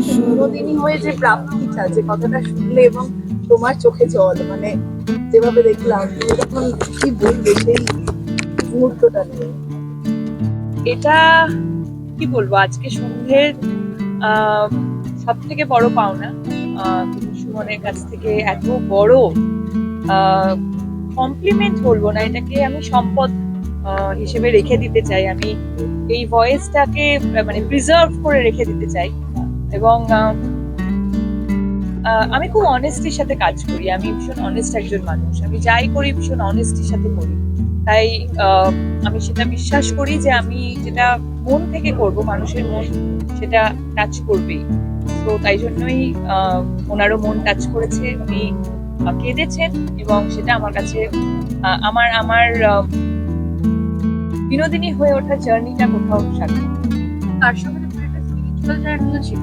বিনোদিনী হয়ে যে প্রাপ্তিটা, যে কথাটা শুনলে এবং তোমার চোখে জল, মানে যেভাবে দেখলাম তুমি তখন কি বলবে সেই মুহূর্তটা নিয়ে? এটা কি বলবো, আজকে সন্ধ্যের সব থেকে বড় পাওনা সুমনের কাছ থেকে এত বড় কমপ্লিমেন্ট বলবো না, এটাকে আমি সম্পদ হিসেবে রেখে দিতে চাই। আমি এই ভয়েসটাকে মানে প্রিজার্ভ করে রেখে দিতে চাই। এবং আমি খুব অনেস্টির সাথে কাজ করি, আমি ভীষণ অনেস্ট একজন মানুষ, আমি যাই করি ভীষণ অনেস্টির সাথে করি। তাই আমি সেটা বিশ্বাস করি যে আমি যেটা মন থেকে করব, মানুষের মন সেটা টাচ করবেই। তো তাই জন্যই ওনারও মন টাচ করেছে, উনি কেঁদেছেন এবং সেটা আমার কাছে আমার আমার বিনোদিনী হয়ে ওঠা জার্নিটা কোথাও সার্থক। তার সঙ্গে একটা স্পিরিচুয়াল জার্নিও ছিল,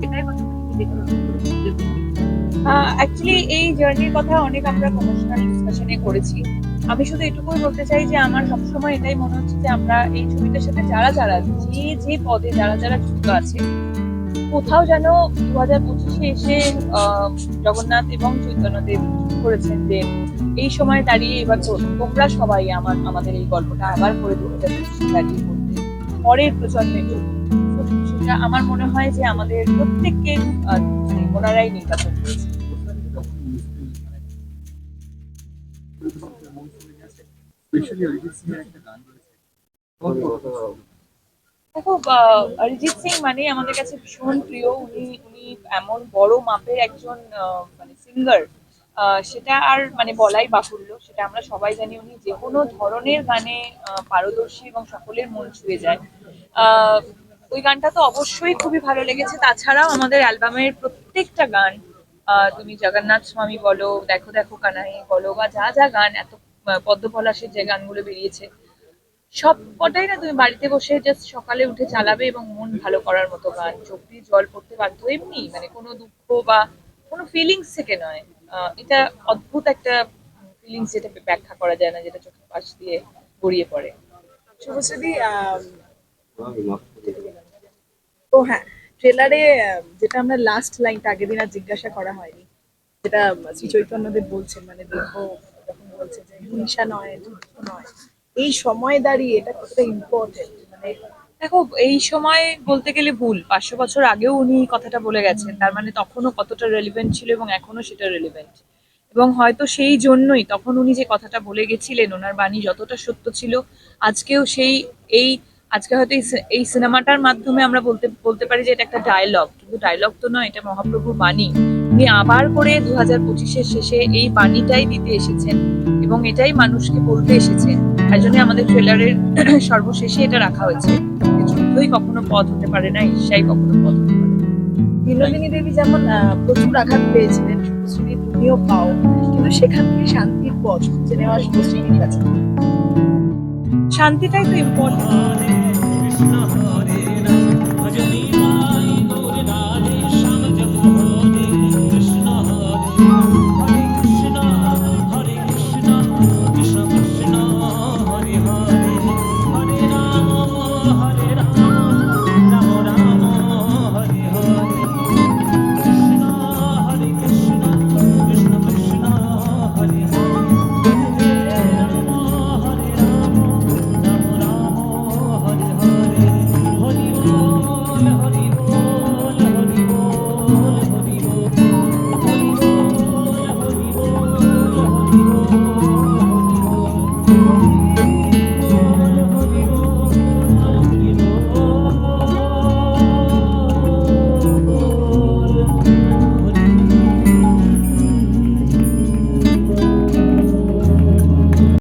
সেটাই কথা অ্যাকচুয়ালি এই জার্নির কথা অনেক আমরা প্রমোশনাল ডিসকাশনে করেছি। আমি শুধু এটুকুই বলতে চাই যে আমার সবসময় এটাই মনে হচ্ছে যে আমরা এই ছবিটার সাথে যারা যারা যে যে পদে যারা যারা যুক্ত আছে, কোথাও যেন 2025-এ এসে জগন্নাথ এবং চৈতন্যদেব করেছেন যে এই সময় দাঁড়িয়ে এবার তোমরা সবাই আমাদের এই গল্পটা আবার করে 2025 দাঁড়িয়ে করতে পরের প্রজন্মের জন্য। তো সেটা আমার মনে হয় যে আমাদের প্রত্যেককে মানে ওনারাই নির্বাচন করেছে। দেখো, অরিজিৎ সিং মানে আমাদের কাছে ভীষণ প্রিয়। উনি উনি এমন বড় মাপের একজন মানে সিঙ্গার, সেটা আর মানে বলাই বাহুল্য, সেটা আমরা সবাই জানি। উনি যে কোনো ধরনের গানে পারদর্শী এবং সকলের মন ছুঁয়ে যায়। আহ, ওই গানটা তো অবশ্যই খুবই ভালো লেগেছে। তাছাড়াও আমাদের অ্যালবামের প্রত্যেকটা গান, তুমি জগন্নাথ স্বামী বলো, দেখো দেখো কানাই বলো, বা যা যা গান, এত পদ্ম পলাশের যে গানগুলো বেরিয়েছে, সব কটাই না তুমি বাড়িতে বসে জাস্ট সকালে উঠে চালাবে এবং মন ভালো করার মতো গান, চোখ দিয়ে জল পড়তে বাধ্য, এমনি মানে কোনো দুঃখ বা কোনো ফিলিংস থেকে নয়। এটা অদ্ভুত একটা ফিলিংস, যেটা ব্যাখ্যা করা যায় না, যেটা চোখের পাশ দিয়ে গড়িয়ে পড়ে। শুভশ্রী, তো হ্যাঁ, ট্রেলারে যেটা আমরা লাস্ট লাইনটা আগের দিন আর জিজ্ঞাসা করা হয়নি, যেটা শ্রী চৈতন্যদেব বলছেন, মানে দেখবো যখন বলছে যে হিংসা নয়, যুদ্ধ নয়, এই সময় দাঁড়িয়ে এটা কতটা ইম্পর্টেন্ট, মানে দেখো, এই সময় বলতে গেলে ভুল, 500 বছর আগেও উনি এই কথাটা বলে গেছেন, তার মানে তখনও কতটা রেলিভেন্ট ছিল এবং এখনো সেটা রেলিভেন্ট। এবং হয়তো সেই জন্যই তখন উনি যে কথাটা বলে গেছিলেন, ওনার বাণী যতটা সত্য ছিল, আজকেও সেই এই আজকে হয়তো এই সিনেমাটার মাধ্যমে আমরা বলতে বলতে পারি যে এটা একটা ডায়লগ, কিন্তু ডায়লগ তো নয়, এটা মহাপ্রভুর বাণী। উনি আবার করে 2025-এর শেষে এই বাণীটাই দিতে এসেছেন এবং এটাই মানুষকে বলতে এসেছেন। তাই জন্য আমাদের ট্রেলারের সর্বশেষে এটা রাখা হয়েছে, যে যুদ্ধই কখনো পথ হতে পারে না, ঈর্ষাই কখনো পথ হতে পারে না। বিনোদিনী দেবী যেমন প্রচুর আঘাত পেয়েছিলেন, শুভশ্রী তুমিও পাও, কিন্তু সেখান থেকে শান্তির পথ খুঁজে নেওয়া শুভশ্রীর কাছে। শান্তিটাই তো ইম্পর্টেন্ট।